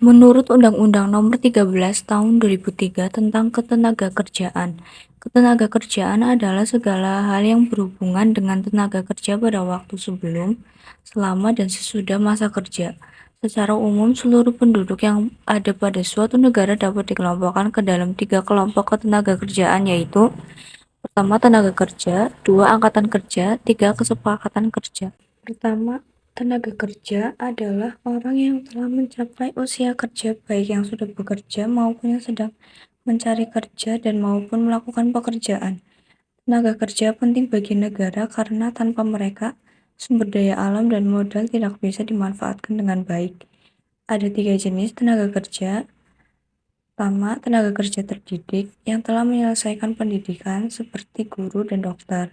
Menurut Undang-Undang Nomor 13 Tahun 2003 tentang Ketenagakerjaan, ketenagakerjaan adalah segala hal yang berhubungan dengan tenaga kerja pada waktu sebelum, selama, dan sesudah masa kerja. Secara umum, seluruh penduduk yang ada pada suatu negara dapat dikelompokkan ke dalam 3 kelompok ketenagakerjaan, yaitu: pertama, tenaga kerja; dua, angkatan kerja; tiga, kesepakatan kerja. Pertama, tenaga kerja adalah orang yang telah mencapai usia kerja, baik yang sudah bekerja maupun yang sedang mencari kerja dan maupun melakukan pekerjaan. Tenaga kerja penting bagi negara karena tanpa mereka, sumber daya alam dan modal tidak bisa dimanfaatkan dengan baik. Ada 3 jenis tenaga kerja. Pertama, tenaga kerja terdidik yang telah menyelesaikan pendidikan seperti guru dan dokter.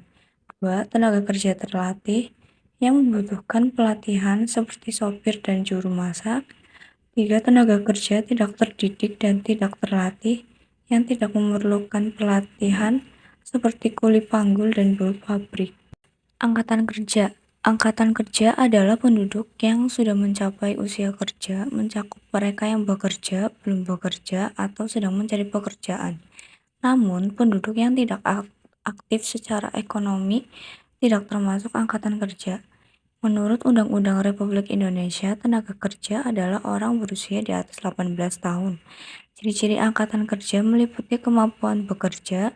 Dua, tenaga kerja terlatih yang membutuhkan pelatihan seperti sopir dan juru masak. Tiga, tenaga kerja tidak terdidik dan tidak terlatih yang tidak memerlukan pelatihan seperti kuli panggul dan buruh pabrik. Angkatan kerja. Angkatan kerja adalah penduduk yang sudah mencapai usia kerja, mencakup mereka yang bekerja, belum bekerja, atau sedang mencari pekerjaan. Namun, penduduk yang tidak aktif secara ekonomi tidak termasuk angkatan kerja. Menurut Undang-Undang Republik Indonesia, tenaga kerja adalah orang berusia di atas 18 tahun. Ciri-ciri angkatan kerja meliputi kemampuan bekerja,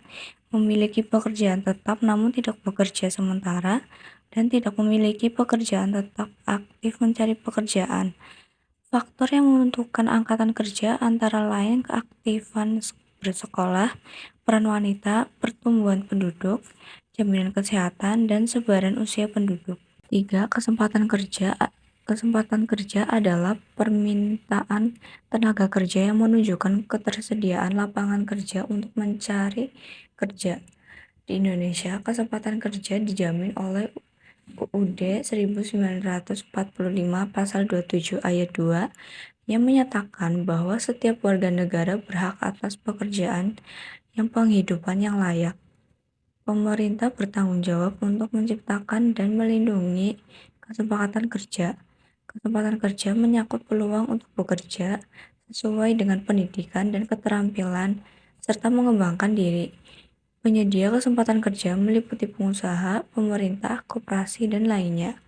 memiliki pekerjaan tetap namun tidak bekerja sementara, dan tidak memiliki pekerjaan tetap, aktif mencari pekerjaan. Faktor yang menentukan angkatan kerja antara lain keaktifan bersekolah, peran wanita, pertumbuhan penduduk, jaminan kesehatan, dan sebaran usia penduduk. 3. Kesempatan kerja. Kesempatan kerja adalah permintaan tenaga kerja yang menunjukkan ketersediaan lapangan kerja untuk mencari kerja. Di Indonesia, kesempatan kerja dijamin oleh UUD 1945 Pasal 27 Ayat 2 yang menyatakan bahwa setiap warga negara berhak atas pekerjaan yang penghidupan yang layak. Pemerintah bertanggung jawab untuk menciptakan dan melindungi kesempatan kerja. Kesempatan kerja menyangkut peluang untuk bekerja sesuai dengan pendidikan dan keterampilan, serta mengembangkan diri. Penyedia kesempatan kerja meliputi pengusaha, pemerintah, koperasi, dan lainnya.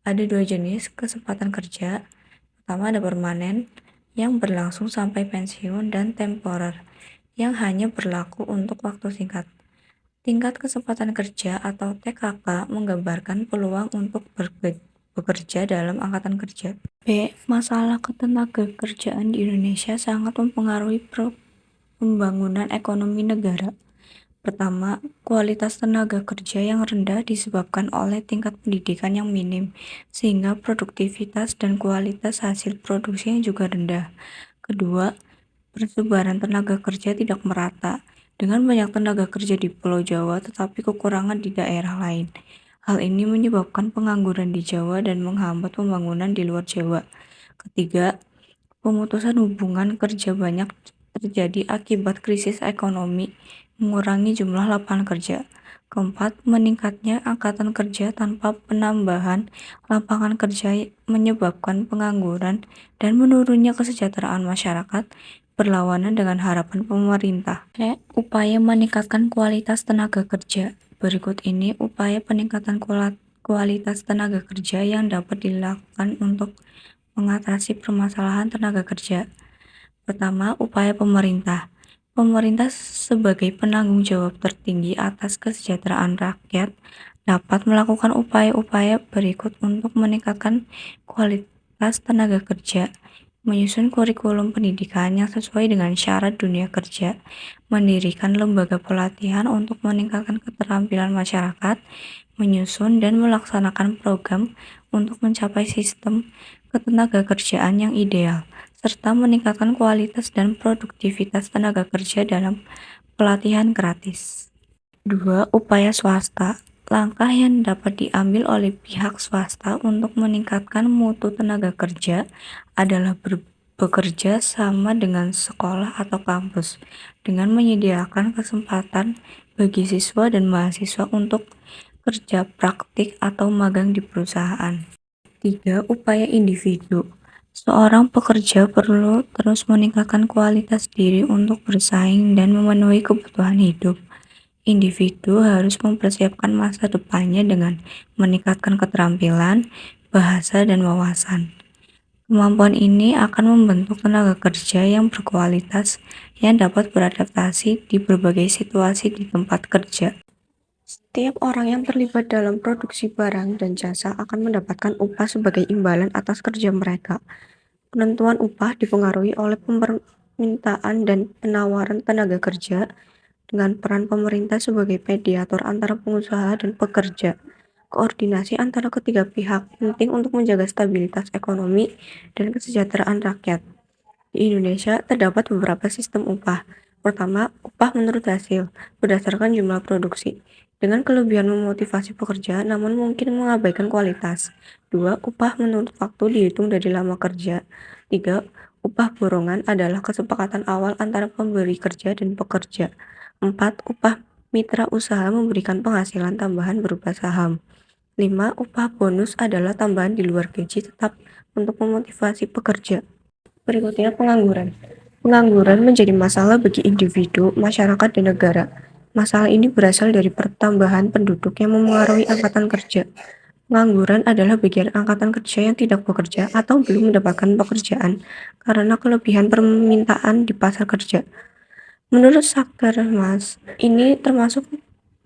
Ada 2 jenis kesempatan kerja. Pertama, ada permanen, yang berlangsung sampai pensiun, dan temporer, yang hanya berlaku untuk waktu singkat. Tingkat kesempatan kerja atau TKK menggambarkan peluang untuk bekerja dalam angkatan kerja. B. Masalah ketenagakerjaan di Indonesia sangat mempengaruhi pembangunan ekonomi negara. Pertama, kualitas tenaga kerja yang rendah disebabkan oleh tingkat pendidikan yang minim, sehingga produktivitas dan kualitas hasil produksi yang juga rendah. Kedua, persebaran tenaga kerja tidak merata, dengan banyak tenaga kerja di Pulau Jawa tetapi kekurangan di daerah lain. Hal ini menyebabkan pengangguran di Jawa dan menghambat pembangunan di luar Jawa. Ketiga, pemutusan hubungan kerja banyak terjadi akibat krisis ekonomi, mengurangi jumlah lapangan kerja. Keempat, meningkatnya angkatan kerja tanpa penambahan lapangan kerja menyebabkan pengangguran dan menurunnya kesejahteraan masyarakat, berlawanan dengan harapan pemerintah. Upaya meningkatkan kualitas tenaga kerja. Berikut ini upaya peningkatan kualitas tenaga kerja yang dapat dilakukan untuk mengatasi permasalahan tenaga kerja. Pertama, upaya pemerintah. Pemerintah sebagai penanggung jawab tertinggi atas kesejahteraan rakyat dapat melakukan upaya-upaya berikut untuk meningkatkan kualitas tenaga kerja: menyusun kurikulum pendidikan yang sesuai dengan syarat dunia kerja, mendirikan lembaga pelatihan untuk meningkatkan keterampilan masyarakat, menyusun dan melaksanakan program untuk mencapai sistem ketenagakerjaan yang ideal, serta meningkatkan kualitas dan produktivitas tenaga kerja dalam pelatihan gratis. 2. Upaya swasta. Langkah yang dapat diambil oleh pihak swasta untuk meningkatkan mutu tenaga kerja adalah bekerja sama dengan sekolah atau kampus, dengan menyediakan kesempatan bagi siswa dan mahasiswa untuk kerja praktik atau magang di perusahaan. 3. Upaya individu. Seorang pekerja perlu terus meningkatkan kualitas diri untuk bersaing dan memenuhi kebutuhan hidup. Individu harus mempersiapkan masa depannya dengan meningkatkan keterampilan, bahasa, dan wawasan. Kemampuan ini akan membentuk tenaga kerja yang berkualitas yang dapat beradaptasi di berbagai situasi di tempat kerja. Setiap orang yang terlibat dalam produksi barang dan jasa akan mendapatkan upah sebagai imbalan atas kerja mereka. Penentuan upah dipengaruhi oleh permintaan dan penawaran tenaga kerja dengan peran pemerintah sebagai mediator antara pengusaha dan pekerja. Koordinasi antara ketiga pihak penting untuk menjaga stabilitas ekonomi dan kesejahteraan rakyat. Di Indonesia terdapat beberapa sistem upah. Pertama, upah menurut hasil berdasarkan jumlah produksi. Dengan kelebihan memotivasi pekerja namun mungkin mengabaikan kualitas. Dua, upah menurut waktu dihitung dari lama kerja. Tiga, upah borongan adalah kesepakatan awal antara pemberi kerja dan pekerja. Empat, upah mitra usaha memberikan penghasilan tambahan berupa saham. Lima, upah bonus adalah tambahan di luar gaji tetap untuk memotivasi pekerja. Berikutnya pengangguran. Pengangguran menjadi masalah bagi individu, masyarakat, dan negara. Masalah ini berasal dari pertambahan penduduk yang memengaruhi angkatan kerja. Pengangguran adalah bagian angkatan kerja yang tidak bekerja atau belum mendapatkan pekerjaan karena kelebihan permintaan di pasar kerja. Menurut Saker Mas, ini termasuk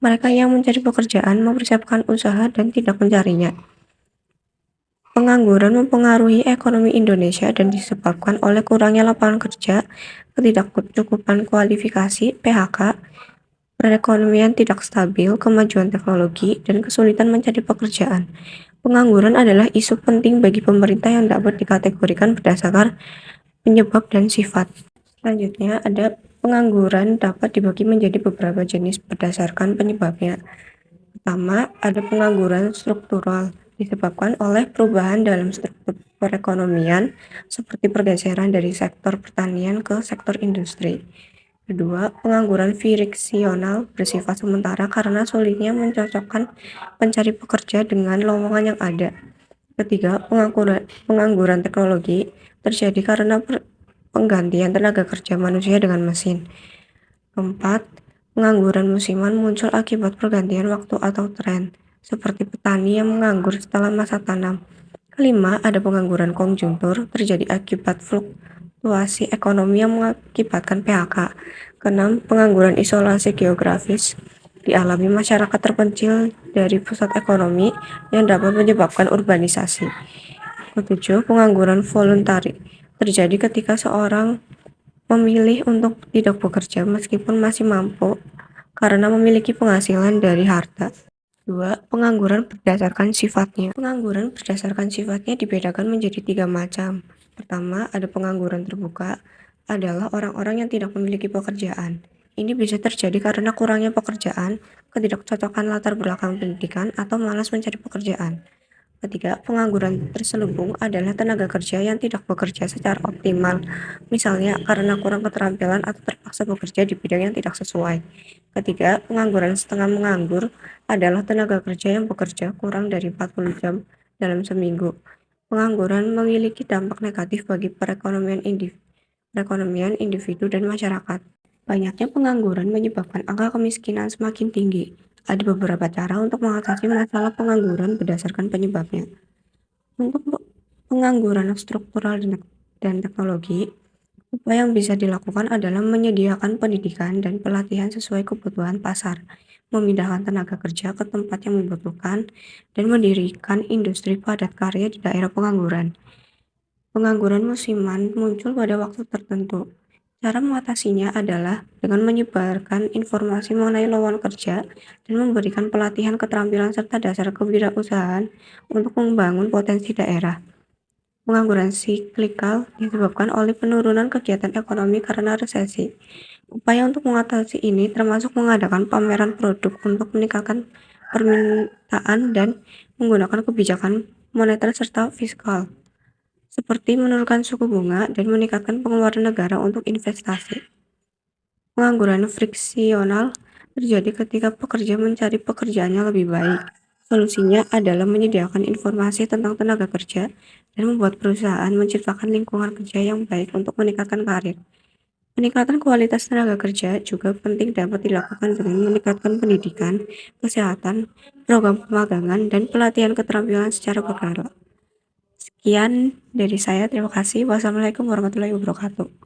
mereka yang mencari pekerjaan, mempersiapkan usaha, dan tidak mencarinya. Pengangguran mempengaruhi ekonomi Indonesia dan disebabkan oleh kurangnya lapangan kerja, ketidakcukupan kualifikasi (PHK), perekonomian tidak stabil, kemajuan teknologi, dan kesulitan mencari pekerjaan. Pengangguran adalah isu penting bagi pemerintah yang dapat dikategorikan berdasarkan penyebab dan sifat. Selanjutnya, ada pengangguran dapat dibagi menjadi beberapa jenis berdasarkan penyebabnya. Pertama, ada pengangguran struktural disebabkan oleh perubahan dalam struktur perekonomian seperti pergeseran dari sektor pertanian ke sektor industri. Kedua, pengangguran friksional bersifat sementara karena sulitnya mencocokkan pencari pekerja dengan lowongan yang ada. Ketiga, pengangguran teknologi terjadi karena penggantian tenaga kerja manusia dengan mesin. Keempat, pengangguran musiman muncul akibat pergantian waktu atau tren, seperti petani yang menganggur setelah masa tanam. Kelima, ada pengangguran konjungtur terjadi akibat fluktuasi ekonomi yang mengakibatkan PHK. Keenam, pengangguran isolasi geografis dialami masyarakat terpencil dari pusat ekonomi yang dapat menyebabkan urbanisasi. Ketujuh, pengangguran voluntari terjadi ketika seorang memilih untuk tidak bekerja meskipun masih mampu karena memiliki penghasilan dari harta. Dua, pengangguran berdasarkan sifatnya. Pengangguran berdasarkan sifatnya dibedakan menjadi tiga macam. Pertama, ada pengangguran terbuka, adalah orang-orang yang tidak memiliki pekerjaan. Ini bisa terjadi karena kurangnya pekerjaan, ketidakcocokan latar belakang pendidikan, atau malas mencari pekerjaan. Ketiga, pengangguran terselubung adalah tenaga kerja yang tidak bekerja secara optimal, misalnya karena kurang keterampilan atau terpaksa bekerja di bidang yang tidak sesuai. Ketiga, pengangguran setengah menganggur adalah tenaga kerja yang bekerja kurang dari 40 jam dalam seminggu. Pengangguran memiliki dampak negatif bagi perekonomian individu dan masyarakat. Banyaknya pengangguran menyebabkan angka kemiskinan semakin tinggi. Ada beberapa cara untuk mengatasi masalah pengangguran berdasarkan penyebabnya. Untuk pengangguran struktural dan teknologi, upaya yang bisa dilakukan adalah menyediakan pendidikan dan pelatihan sesuai kebutuhan pasar, memindahkan tenaga kerja ke tempat yang membutuhkan, dan mendirikan industri padat karya di daerah pengangguran. Pengangguran musiman muncul pada waktu tertentu. Cara mengatasinya adalah dengan menyebarkan informasi mengenai lowongan kerja dan memberikan pelatihan keterampilan serta dasar kewirausahaan untuk membangun potensi daerah. Pengangguran siklikal disebabkan oleh penurunan kegiatan ekonomi karena resesi. Upaya untuk mengatasi ini termasuk mengadakan pameran produk untuk meningkatkan permintaan dan menggunakan kebijakan moneter serta fiskal, seperti menurunkan suku bunga dan meningkatkan pengeluaran negara untuk investasi. Pengangguran friksional terjadi ketika pekerja mencari pekerjaan yang lebih baik. Solusinya adalah menyediakan informasi tentang tenaga kerja dan membuat perusahaan menciptakan lingkungan kerja yang baik untuk meningkatkan karir. Peningkatan kualitas tenaga kerja juga penting dapat dilakukan dengan meningkatkan pendidikan, kesehatan, program pemagangan, dan pelatihan keterampilan secara berkala. Sekian dari saya, terima kasih. Wassalamualaikum warahmatullahi wabarakatuh.